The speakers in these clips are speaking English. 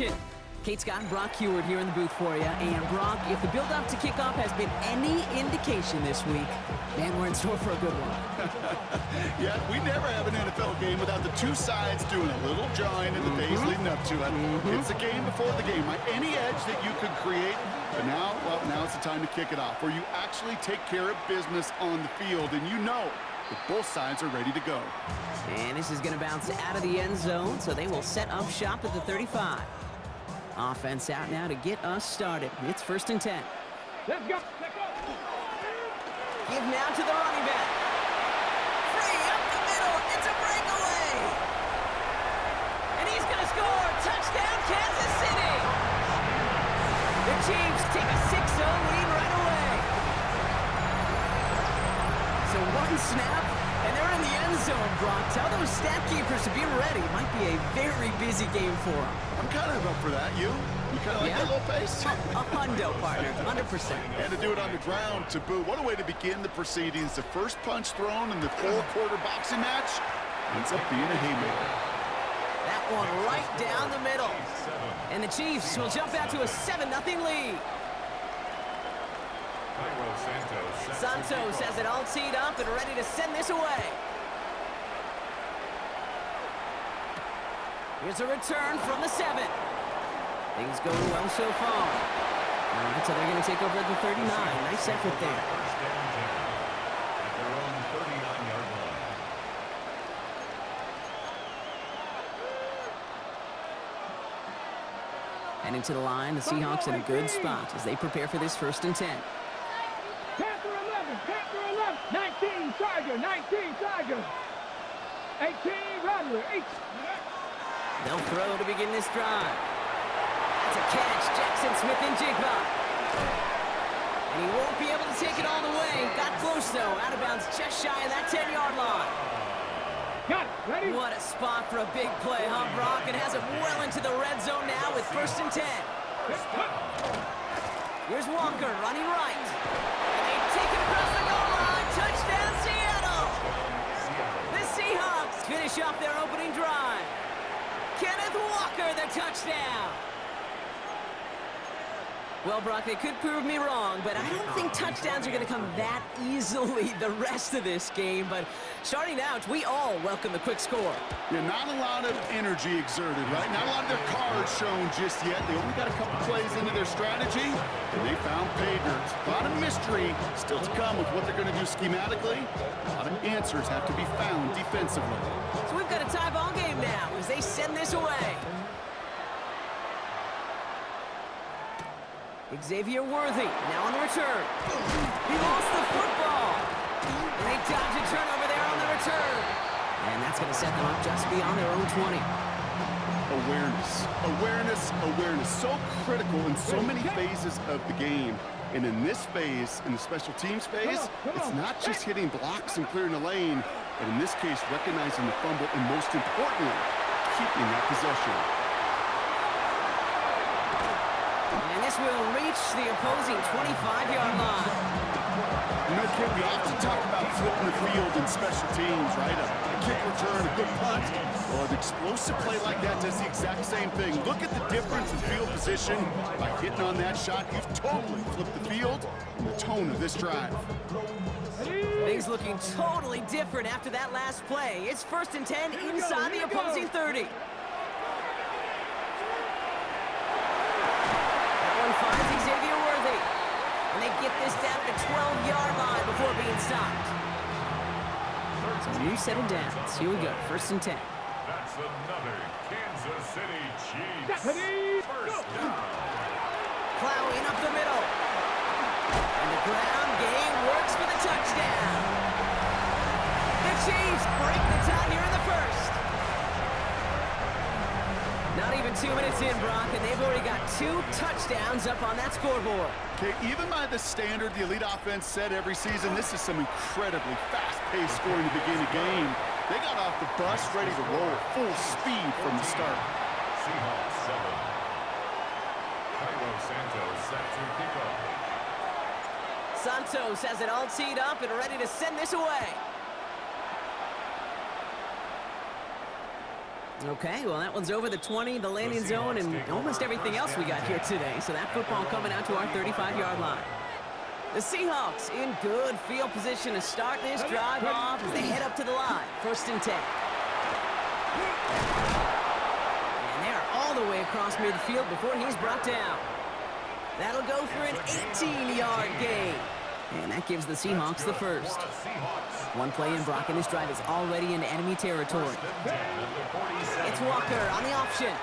action. Kate Scott and Brock Heward here in the booth for you. And Brock, if the build-up to kickoff has been any indication this week, man, we're in store for a good one. Yeah, we never have an NFL game without the two sides doing a little jawing in the days leading up to it. It's a game before the game. Any edge that you could create, but now, well, now it's the time to kick it off, where you actually take care of business on the field, and you know that both sides are ready to go. And this is going to bounce out of the end zone, so they will set up shop at the 35. Offense out now to get us started. It's 1st and 10. Let's go. Give now to the running back. Free up the middle. It's a breakaway. And he's going to score. Touchdown, Kansas City. The Chiefs take a 6-0 lead right away. So one snap, and they're in the end zone, Brock. Tell those stat keepers to be ready. Might be a very busy game for them. I'm kind of up for that. You kind of like that little pace? A hundo, partner, 100%. And to do it on the ground to boot. What a way to begin the proceedings. The first punch thrown in the 4-quarter boxing match ends up being a haymaker. That one right down the middle. And the Chiefs will jump out to a 7-0 lead. Santos has it all teed up and ready to send this away. Here's a return from the 7. Things going well so far. All right, so they're going to take over at the 39. Nice effort there. Heading to the line, the Seahawks in a good spot as they prepare for this 1st and 10. Panther 11, 19 Tiger, 18 Rattler, 8. They'll throw to begin this drive. That's a catch, Jackson Smith-Njigba. And he won't be able to take it all the way. Got close, though. Out of bounds just shy of that 10-yard line. Got it. Ready? What a spot for a big play, huh, Brock? It has it well into the red zone now with 1st and 10. Here's Walker running right. And they take it across the goal line. Touchdown, Seattle. The Seahawks finish off their opening drive. Kenneth Walker, the touchdown. Well, Brock, they could prove me wrong, but I don't think touchdowns are going to come that easily the rest of this game. But starting out, we all welcome the quick score. Yeah, not a lot of energy exerted, right? Not a lot of their cards shown just yet. They only got a couple plays into their strategy, and they found pay dirt. A lot of mystery still to come with what they're going to do schematically. A lot of answers have to be found defensively. So we've got a tie ball game now as they send this away. Xavier Worthy now on the return. He lost the football. And they dodge a turnover there on the return. And that's going to set them up just beyond their own 20. Awareness. So critical in so many phases of the game. And in this phase, in the special teams phase, it's not just hitting blocks and clearing the lane, but in this case, recognizing the fumble and most importantly, keeping that possession. And this will reach the opposing 25-yard line. You know, Kim, we often talk about flipping the field in special teams, right? A kick return, a good punt. Well, an explosive play like that does the exact same thing. Look at the difference in field position. By hitting on that shot, you've totally flipped the field and the tone of this drive. Things looking totally different after that last play. It's 1st and 10 inside the opposing 30. Finds Xavier Worthy. And they get this down to the 12-yard line before being stopped. So new set of downs. Here we go. 1st and 10. That's another Kansas City Chiefs. First down. Plowing up the middle. And the ground game works for the touchdown. The Chiefs break the tie here in the 1st. Not even 2 minutes in, Brock, and they've already got 2 touchdowns up on that scoreboard. Okay, even by the standard the elite offense set every season, this is some incredibly fast-paced scoring to begin a game. They got off the bus ready to roll full speed from the start. Seahawks 7. Cairo Santos set to kick off. Santos has it all teed up and ready to send this away. Okay, well, that one's over the 20, the landing zone, and almost everything else we got here today. So that football coming out to our 35-yard line. The Seahawks in good field position to start this drive off as they head up to the line. 1st and 10. And they're all the way across midfield before he's brought down. That'll go for an 18-yard gain. And that gives the Seahawks the first. One play in, Brock, and this drive is already into enemy territory. It's Walker on the option.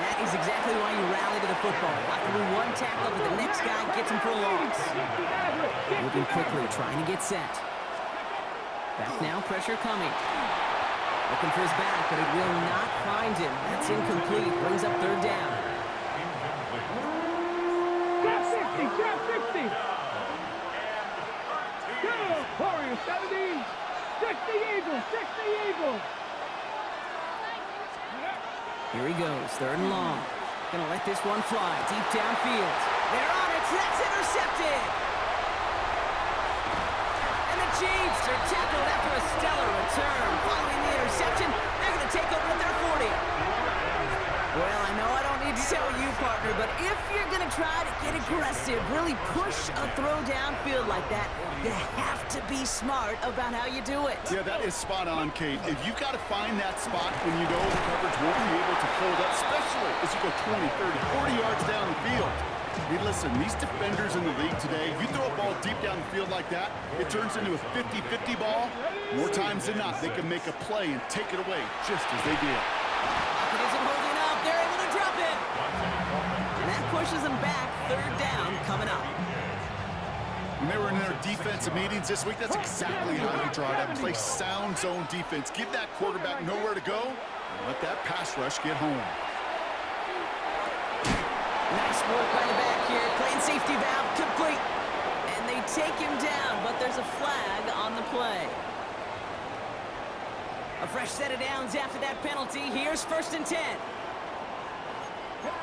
That is exactly why you rally to the football. Got through one tackle, but the next guy gets him for a loss. Moving quickly, trying to get set. Back now, pressure coming. Looking for his back, but it will not find him. That's incomplete. Brings up 3rd down. Drop 60, drop 60. Warriors 70. 60 Eagles, 60 Eagles. Here he goes, 3rd and long. Gonna let this one fly deep downfield. They're on it, that's intercepted. And the Chiefs are tackled after a stellar return. Following the interception, they're gonna take over at their 40. Well, I know I don't need to tell you, partner, but if you're gonna try to get aggressive, really push a throw downfield like that, you have to be smart about how you do it. Yeah, that is spot on, Kate. If you've got to find that spot when you know the coverage won't be able to hold up, especially as you go 20, 30, 40 yards down the field. Hey, listen, these defenders in the league today, you throw a ball deep down the field like that, it turns into a 50-50 ball. More times than not, they can make a play and take it away just as they did. It isn't holding up. They're able to drop it. And that pushes them back. 3rd down coming up. When they were in their defensive meetings this week, that's exactly how you draw it up. Play sound zone defense. Give that quarterback nowhere to go, and let that pass rush get home. Nice work by the back here. Playing safety valve complete. And they take him down, but there's a flag on the play. A fresh set of downs after that penalty. Here's 1st and 10.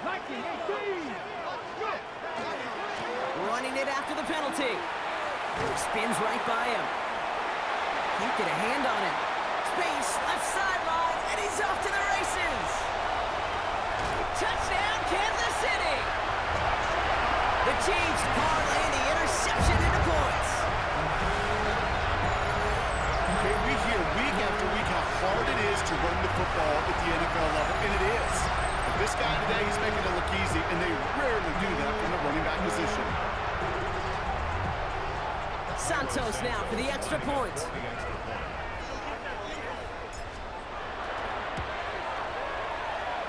19, 18. Running it after the penalty. Spins right by him. Can't get a hand on it. Space, left sideline, and he's off to the races. Touchdown, Kansas City. The Chiefs parlay the interception into points. Okay, we hear week after week how hard it is to run the football at the NFL level, and it is. But this guy today, he's making it look easy, and they rarely do that from the running back position. Santos now for the extra point.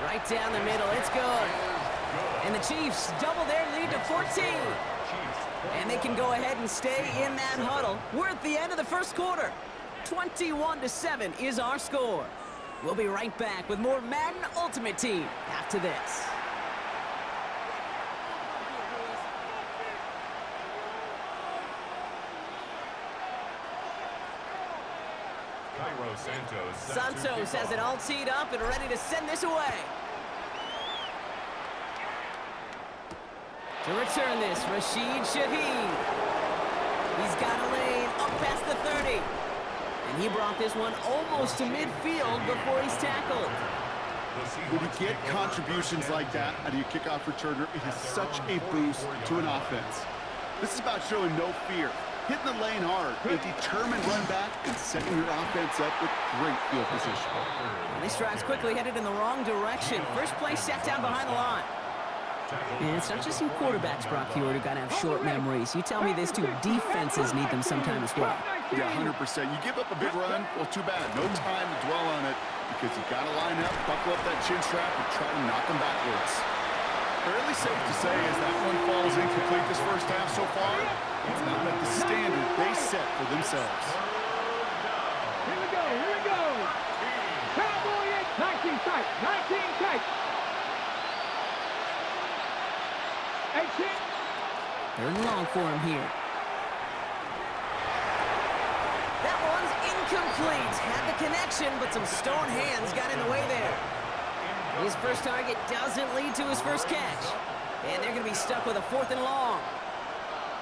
Right down the middle, it's good. And the Chiefs double their lead to 14. And they can go ahead and stay in that huddle. We're at the end of the 1st quarter. 21-7 is our score. We'll be right back with more Madden Ultimate Team after this. Santos has it all teed up and ready to send this away. To return this, Rashid Shaheed. He's got a lane up past the 30. And he brought this one almost to midfield before he's tackled. When you get contributions like that out of your kickoff returner, it is such a boost to an offense. This is about showing no fear, hitting the lane hard, a determined run back, and setting your offense up with great field position. And this drive's quickly headed in the wrong direction. First play set down behind the line. And it's not just some quarterbacks, Brock Hewitt, who got to have short memories. You tell me this too, defenses need them sometime as well. Yeah, 100%. You give up a big run, well, too bad. No time to dwell on it because you got to line up, buckle up that chin strap, and try to knock them backwards. Fairly safe to say as that one falls incomplete this first half so far, it's not met the standard they set for themselves. Here we go, here we go. Cowboy 19 tight, 19 tight. 18. 3rd and long for him here. That one's incomplete. Had the connection, but some stone hands got in the way there. His first target doesn't lead to his first catch. And they're going to be stuck with a 4th and long.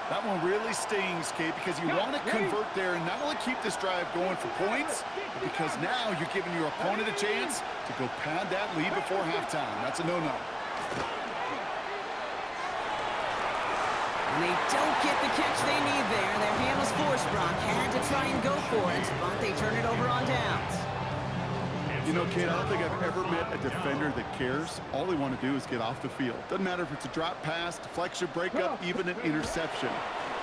That one really stings, Kate, because you want to convert there and not only keep this drive going for points, but because now you're giving your opponent a chance to go pad that lead before halftime. That's a no-no. And they don't get the catch they need there. Their hand was forced. Brock had to try and go for it, but they turn it over on downs. You know, Kate, I don't think I've ever met a defender that cares. All they want to do is get off the field. Doesn't matter if it's a drop pass, deflection, breakup, even an interception.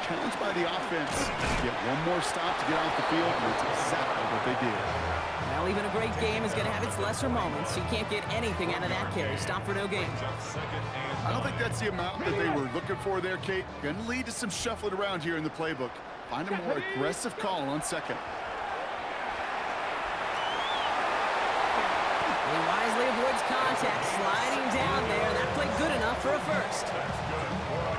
Challenged by the offense, get one more stop to get off the field, and that's exactly what they did. Well, even a great game is going to have its lesser moments. You can't get anything out of that carry. Stop for no gain. I don't think that's the amount that they were looking for there, Kate. Going to lead to some shuffling around here in the playbook. Find a more aggressive call on second. He wisely avoids contact, sliding down there. That played good enough for a first.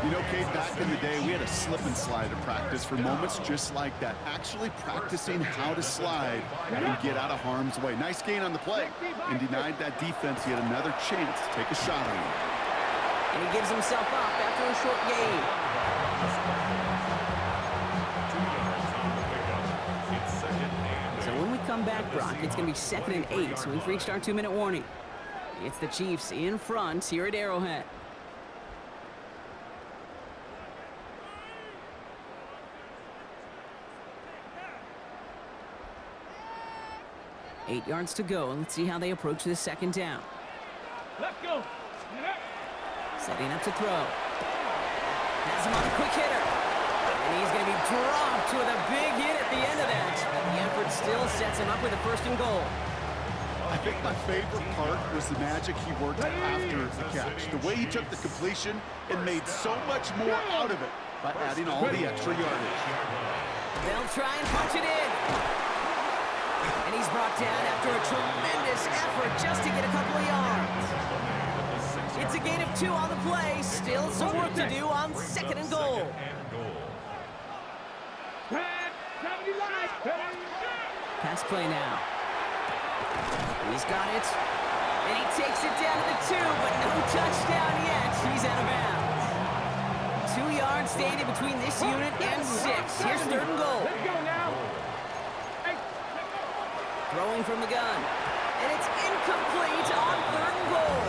You know, Kate, back in the day, we had a slip and slide at practice for moments just like that. Actually practicing how to slide and get out of harm's way. Nice gain on the play. And denied that defense yet another chance to take a shot on him. And he gives himself up after a short gain. So when we come back, Brock, it's going to be 2nd and 8, so we've reached our 2-minute warning. It's the Chiefs in front here at Arrowhead. Eight yards to go, and let's see how they approach this second down. Let's go. Setting up to throw. Has him on a quick hitter. And he's going to be dropped with a big hit at the end of that. But the effort still sets him up with a 1st and goal. I think my favorite part was the magic he worked after the catch. The way he took the completion and made so much more out of it by adding all the extra yardage. They'll try and punch it in. And he's brought down after a tremendous effort just to get a couple of yards. It's a gain of 2 on the play. Still some work to do on 2nd and goal. Pass play now. He's got it. And he takes it down to the 2, but no touchdown yet. He's out of bounds. 2 yards stayed in between this unit and 6. Here's 3rd and goal. Let's go now. Throwing from the gun. And it's incomplete on 3rd and goal.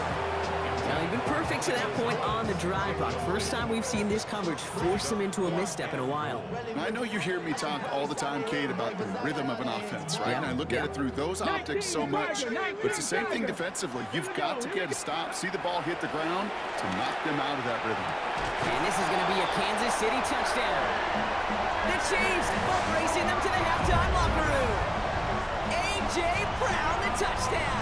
Now, he's been perfect to that point on the drive, Brock. First time we've seen this coverage force him into a misstep in a while. I know you hear me talk all the time, Kate, about the rhythm of an offense, right? Yeah. And I look at it through those optics so much. But it's the same thing defensively. You've got to get a stop, see the ball hit the ground to knock them out of that rhythm. And this is going to be a Kansas City touchdown. The Chiefs boat racing them to the halftime locker room. A.J. Brown, the touchdown.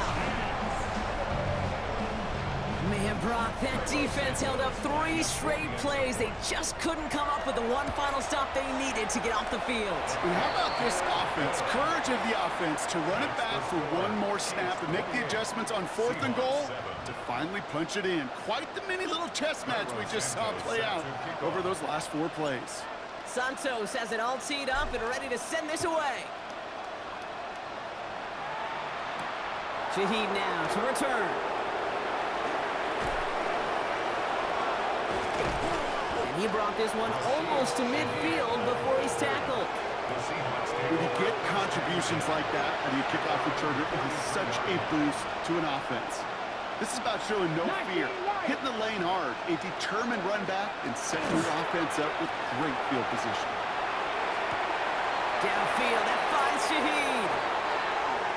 Man, Brock, that defense held up 3 straight plays. They just couldn't come up with the one final stop they needed to get off the field. And how about this offense? Courage of the offense to run it back for one more snap and make the adjustments on 4th and goal to finally punch it in. Quite the mini little chess match we just saw play out over those last 4 plays. Santos has it all teed up and ready to send this away. Shaheed now to return. And he brought this one almost to midfield before he's tackled. When you get contributions like that and you kick off returner, it is such a boost to an offense. This is about showing no fear, hitting the lane hard, a determined run back, and setting your offense up with great field position. Downfield, that finds Shaheed.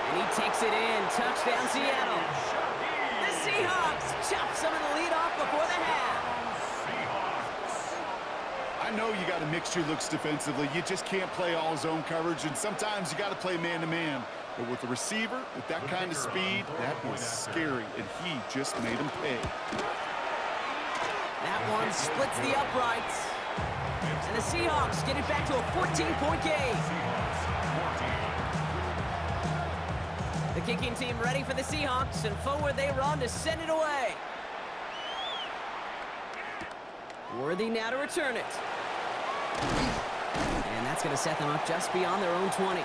And he takes it in. Touchdown, Seattle. The Seahawks chop some of the lead off before the half. I know you got to mix your looks defensively. You just can't play all zone coverage, and sometimes you got to play man-to-man. But with a receiver, with that kind of speed, that is scary, and he just made him pay. That one splits the uprights. And the Seahawks get it back to a 14-point game. The kicking team ready for the Seahawks, and forward they run to send it away. Worthy now to return it. And that's going to set them up just beyond their own 20.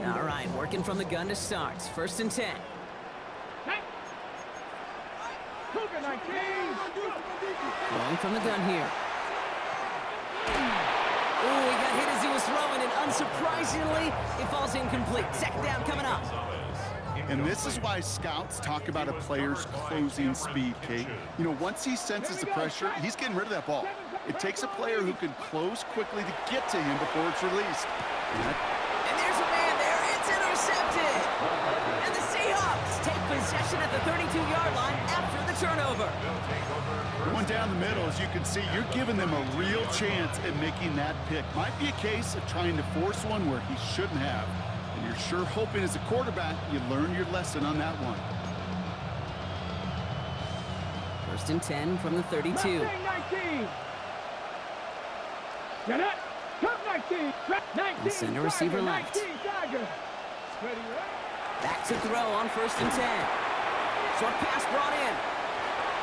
All right, working from the gun to start. 1st and 10. Cougar 19. Throwing from the gun here. Oh, he got hit as he was throwing, and unsurprisingly, it falls incomplete. Second down coming up. And this is why scouts talk about a player's closing speed, Kate. You know, once he senses the pressure, he's getting rid of that ball. It takes a player who can close quickly to get to him before it's released. And there's a man there. It's intercepted. And the Seahawks take possession at the 32-yard line after the turnover. Going down the middle, as you can see, you're giving them a real chance at making that pick. Might be a case of trying to force one where he shouldn't have. And you're sure hoping as a quarterback you learn your lesson on that one. First and 10 from the 32. Mustang 19. Get it. Cup 19. 19. And send a receiver left. 19 Tigers. Ready, Back to throw on first and 10. Short pass brought in.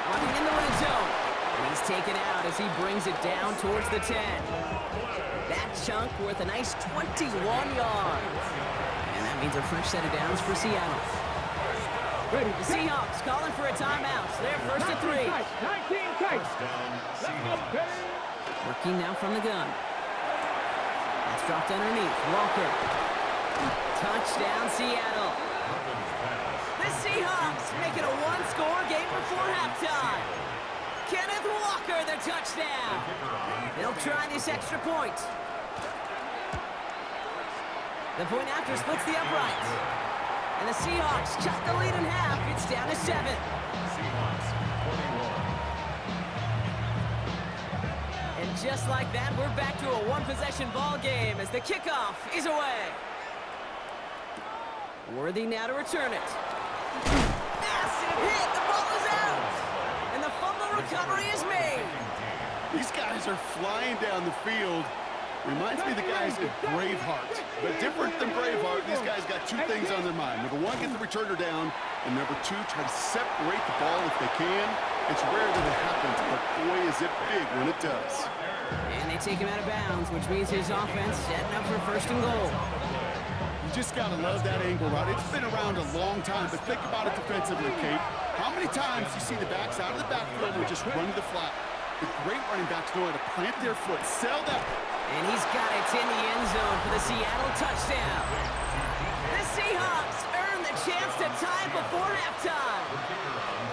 Running in the red zone. And he's taken out as he brings it down towards the 10. That chunk worth a nice 21 yards. And that means a fresh set of downs for Seattle. Ready. The Seahawks calling for a timeout. So they're first and 3. 19 tight. Working now from the gun. That's dropped underneath. Walker. Touchdown, Seattle. The Seahawks make it a one-score game before halftime. Kenneth Walker, the touchdown. They'll try this extra point. The point after splits the uprights. And the Seahawks cut the lead in half. It's down to 7. Seahawks 21. And just like that, we're back to a one-possession ball game as the kickoff is away. Worthy now to return it. Massive hit. The ball is out. And the fumble recovery is made. These guys are flying down the field. Reminds me of the guys at Braveheart. But different than Braveheart, these guys got two things on their mind. Number one, get the returner down. And number two, try to separate the ball if they can. It's rare that it happens, but boy, is it big when it does. And they take him out of bounds, which means his offense setting up for first and goal. You just got to love that angle route. It's been around a long time, but think about it defensively, Kate. How many times you see the backs out of the backfield and just run to the flat? The great running backs know how to plant their foot, sell that. And he's got it in the end zone for the Seattle touchdown. The Seahawks earn the chance to tie before halftime.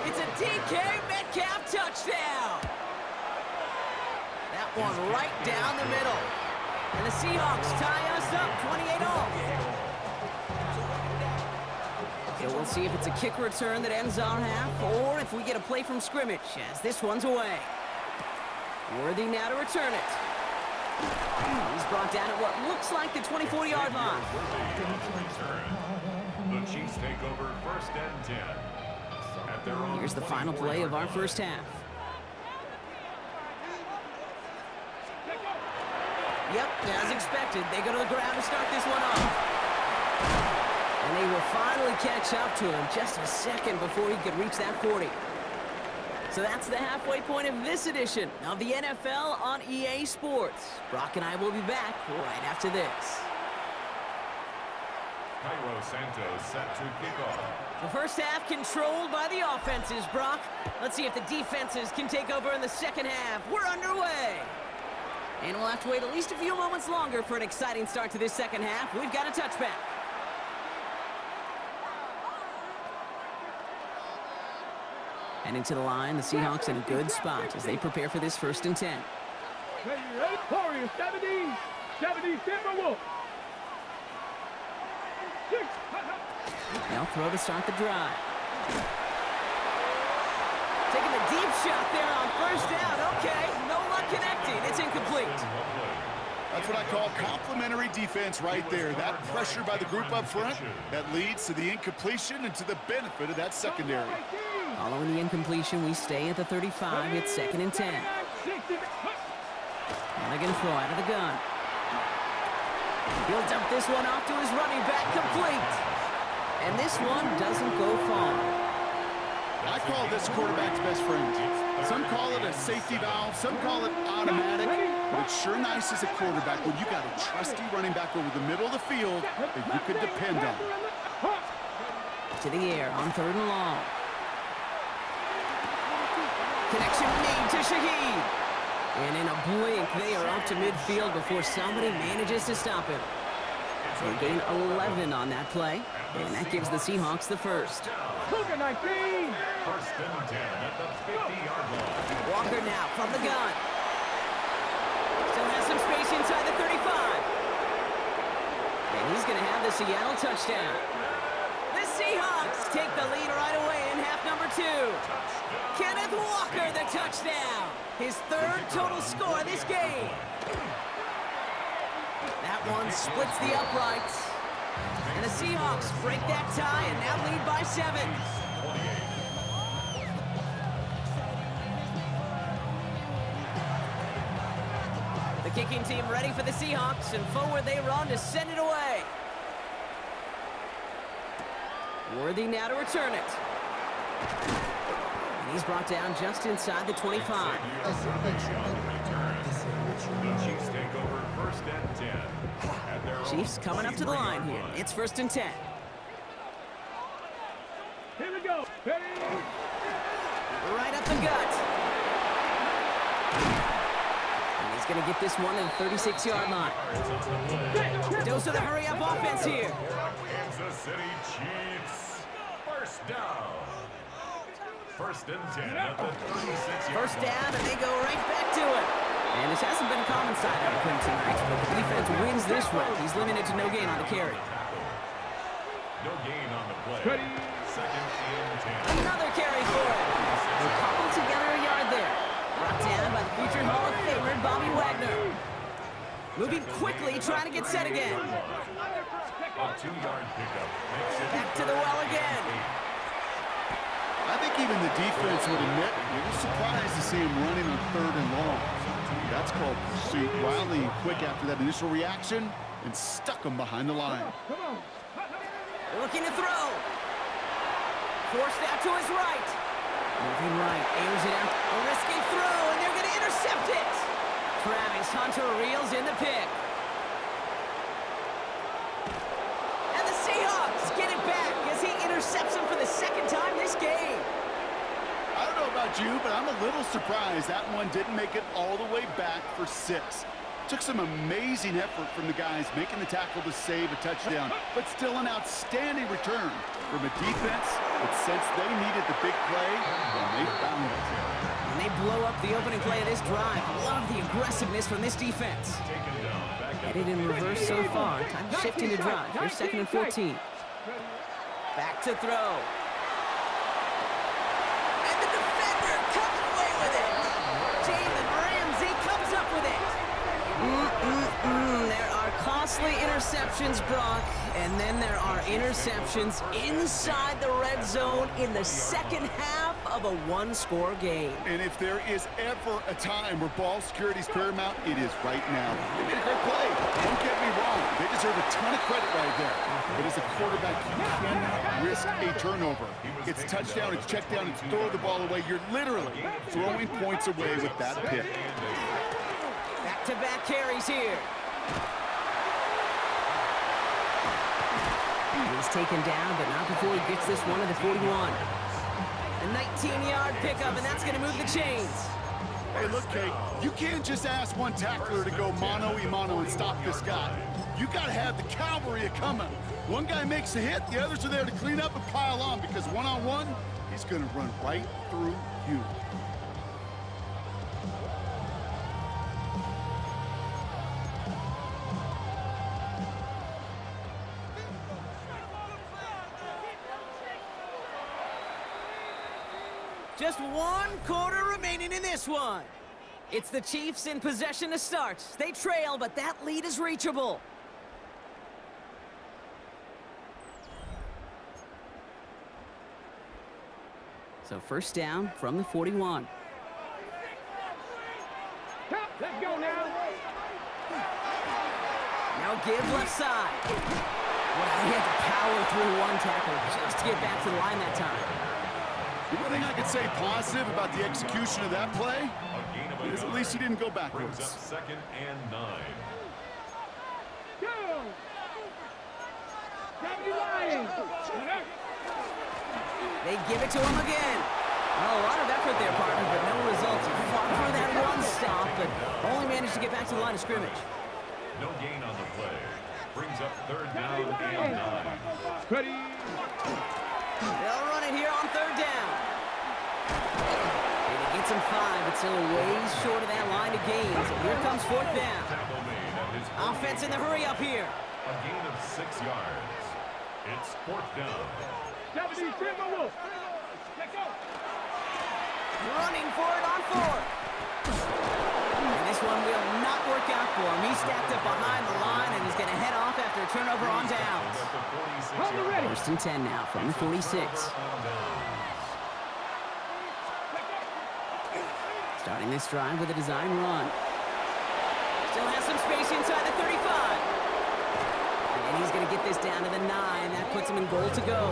It's a DK Metcalf touchdown. That one right down the middle. And the Seahawks tie us up 28-all. So we'll see if it's a kick return that ends our half or if we get a play from scrimmage as this one's away. Worthy now to return it. He's brought down at what looks like the 24-yard line. The Chiefs take over first and 10. At their own Here's the final play of our first half. Yep, as expected, they go to the ground to start this one off. And they will finally catch up to him just a second before he could reach that 40. So that's the halfway point of this edition of the NFL on EA Sports. Brock and I will be back right after this. Cairo Santos set to kick off. The first half controlled by the offenses, Brock. Let's see if the defenses can take over in the second half. We're underway. And we'll have to wait at least a few moments longer for an exciting start to this second half. We've got a touchback. And into the line, the Seahawks in a good spot as they prepare for this first and 10. Ready, ready. Warriors 70. 70 Timberwolves. 6. They'll throw to start the drive. Taking a deep shot there on first down. Okay, no luck connecting. It's incomplete. That's what I call complimentary defense right there. That pressure by the group up front, that leads to the incompletion and to the benefit of that secondary. Following the incompletion, we stay at the 35. It's second and 10. And they're going to throw out of the gun. He'll dump this one off to his running back, complete. And this one doesn't go far. I call this quarterback's best friend. Some call it a safety valve, some call it automatic, but it's sure nice as a quarterback when you got a trusty running back over the middle of the field that you could depend on. To the air on third and long. Connection made to Shaheed. And in a blink, they are up to midfield before somebody manages to stop him. They gain 11 on that play, and that gives the Seahawks the first. Cougar 19. First and 10 at the 50-yard line. Walker now from the gun. Still has some space inside the 35. And he's going to have the Seattle touchdown. The Seahawks take the lead right away in half number 2. Kenneth Walker, the touchdown. His third total score this game. That one splits the uprights. And the Seahawks break that tie and now lead by 7. The kicking team ready for the Seahawks, and forward they run to send it away. Worthy now to return it. And he's brought down just inside the 25. The Chiefs take over first and 10. At their Chiefs own coming up to the 40-yard line here. It's first and 10. Here we go. Ready? Right up the gut. And he's going to get this one to the 36-yard line. Dose of the hurry-up offense here. Kansas City Chiefs. First down. First and 10 at the 36-yard First down, and they go right back to it. And this hasn't been a common side of him tonight, but the defense wins this one. He's limited to no gain on the carry. No gain on the play. Ready? Second and 10. Another carry for it. They cobble together a yard there. Brought down by the future Hall of Famer Bobby Wagner. Moving quickly, trying to get set again. A 2-yard pickup. Makes it Back to the well again. I think even the defense would admit they were surprised to see him running on 3rd and long. That's called pursuit. Wildly and quick after that initial reaction and stuck him behind the line. Come on. Looking to throw. Forced out to his right. Moving right, airs it out. A risky throw, and they're going to intercept it. Travis Hunter reels in the pick. And the Seahawks get it back as he intercepts him for the second time this game. I don't know about you, but I'm a little surprised that one didn't make it all the way back for 6. Took some amazing effort from the guys making the tackle to save a touchdown, but still an outstanding return from a defense that sensed they needed the big play, and they found it. And they blow up the opening play of this drive. Love the aggressiveness from this defense. taken down. Back at Headed in reverse so far. Time to shift into drive. Here's 2nd and 14. Back to throw. And the defender comes away with it. Jalen Ramsey comes up with it. There are costly interceptions, Brock, and then there are interceptions inside the red zone in the second half of a one-score game. And if there is ever a time where ball security is paramount, it is right now. They made a great play. Don't get me wrong. They deserve a ton of credit right there. But as a quarterback, you cannot risk a turnover. It's touchdown, it's check down, it's throw the ball away. You're literally throwing points away with that pick. Back-to-back carries here. He's taken down, but not before he gets this one to the 41. A 19-yard pickup, and that's going to move the chains. Hey, look, Kate, you can't just ask one tackler to go mano-a-mano and stop this guy. You got to have the cavalry coming. One guy makes a hit, the others are there to clean up and pile on, because one-on-one, he's going to run right through you. Just 1 quarter remaining in this one. It's the Chiefs in possession to start. They trail, but that lead is reachable. So first down from the 41. Let's go now. Now give left side. Wow, he had to power through one tackle just to get back to the line that time. The one thing I could say positive about the execution of that play A gain of is at least he didn't go brings up backwards. 2nd and 9. Go. Lions. They give it to him again. Well, a lot of effort there, partner, but no results. He fought for that one stop, but only managed to get back to the line of scrimmage. No gain on the play. Brings up third down and 9. Ready. They'll run it here on third down. And he gets him 5, but still ways short of that line of gains. And here comes fourth down. Offense in the hurry up here. A gain of 6 yards. It's fourth down. 70, Timberwolves. Let's go. Running for it on 4th. And this one will not work out for him. He's stacked up behind the line and is going to head off after a turnover on downs. First and 10 now from the 46. Starting this drive with a design run. Still has some space inside the 35. And he's going to get this down to the 9. That puts him in goal to go.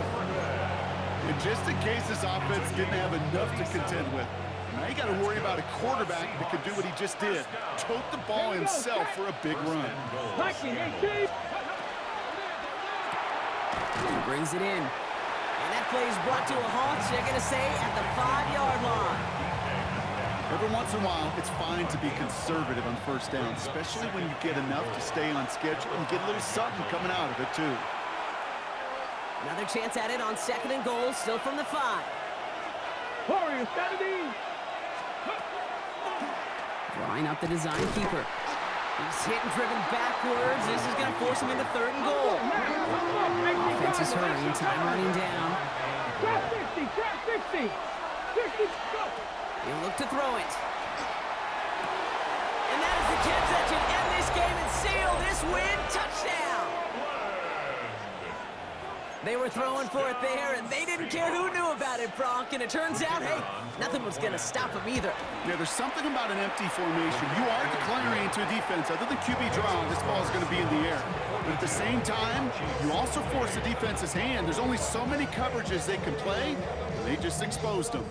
And just in case this offense didn't have enough to contend with, now you got to worry about a quarterback that could do what he just did. Tote the ball himself for a big run. He brings it in. And that play is brought to a halt, so you're going to say, at the 5-yard line. Every once in a while, it's fine to be conservative on first down, especially when you get enough to stay on schedule and get a little something coming out of it, too. Another chance at it on 2nd and goal, still from the 5. Warriors, 70. Drawing up the design keeper. He's hit and driven backwards. This is going to force him into 3rd and goal. Offense is hurrying, time running down. Trap 60, trap 60. 60, go. He'll look to throw it. And that is the catch that should end this game and seal this win. Touchdown! They were throwing for it there, and they didn't care who knew about it, Bronk. And it turns out, hey, nothing was going to stop him either. Yeah, there's something about an empty formation. You are declaring to a defense, other than QB draw, this ball is going to be in the air. But at the same time, you also force the defense's hand. There's only so many coverages they can play, and they just exposed them.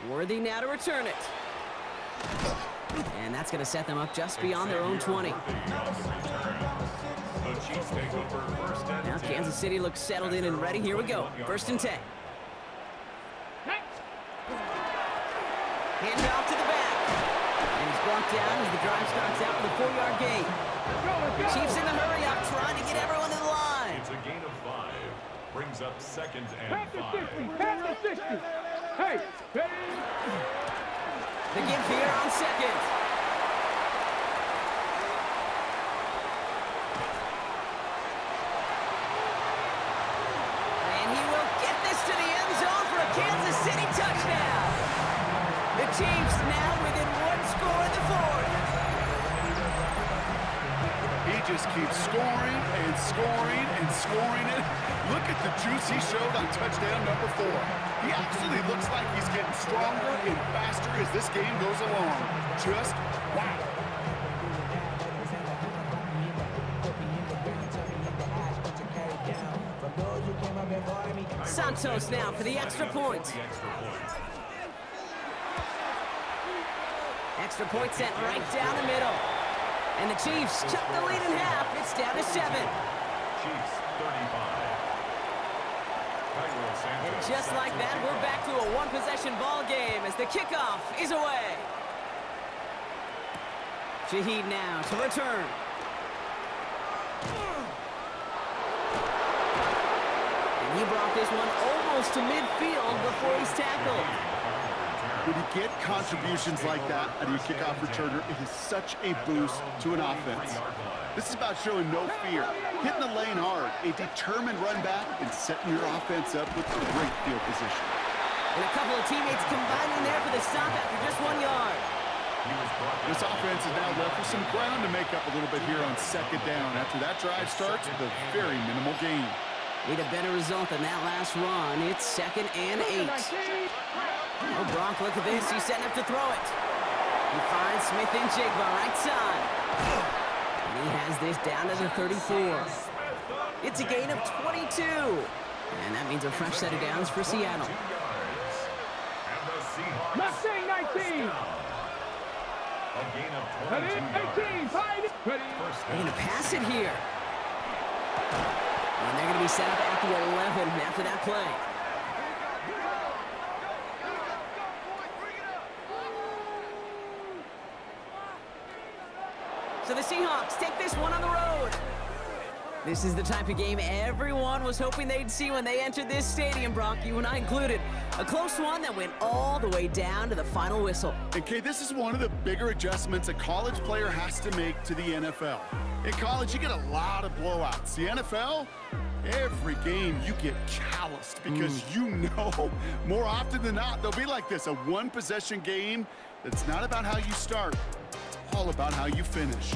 Worthy now to return it. And that's going to set them up just beyond their own 20. Now Kansas City looks settled in and ready. Here we go. 1st and 10. Hand it off to the back. And he's brought down as the drive starts out with a 4-yard gain. The Chiefs in the hurry up, trying to get everyone to the line. It's a gain of 5. Brings up 2nd and 5. Pass the 60. Hey, ready? The give here on 2nd. And he will get this to the end zone for a Kansas City touchdown. The Chiefs now within 1 score in the 4th. He just keeps scoring and scoring and scoring it. Look at the juice he showed on touchdown number 4. He actually looks like he's getting stronger and faster as this game goes along. Just wow. Santos now for the extra point. Extra point sent right down the middle. And the Chiefs chop the lead in half. It's down to 7. Chiefs 35. And just like that, we're back to a one-possession ball game as the kickoff is away. Shaheed now to return. And he brought this one almost to midfield before he's tackled. When you get contributions like that out of your kickoff returner, it is such a boost to an offense. This is about showing no fear, hitting the lane hard, a determined run back, and setting your offense up with great field position. And a couple of teammates combining there for the stop after just 1 yard. This offense is now left with some ground to make up a little bit here on 2nd down after that drive starts with a very minimal gain. Need a better result than that last run. It's 2nd and 8. Oh, Bronk, look at this. He's setting up to throw it. He finds Smith and Jigba right side. And he has this down to the 34. It's a gain of 22. And that means a fresh set of downs for Seattle. Mustang 19. A gain of 18. Ready? They're going to pass it here. And they're going to be set up at the 11 after that play. So the Seahawks take this one on the road. This is the type of game everyone was hoping they'd see when they entered this stadium, Brock, you and I included. A close one that went all the way down to the final whistle. And Kay, this is one of the bigger adjustments a college player has to make to the NFL. In college, you get a lot of blowouts. The NFL, every game you get calloused because you know more often than not they'll be like this, a one-possession game that's not about how you start. It's all about how you finish.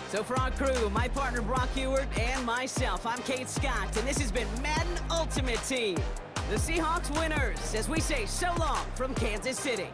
So for our crew, my partner Brock Ewert and myself, I'm Kate Scott, and this has been Madden Ultimate Team. The Seahawks winners, as we say so long from Kansas City.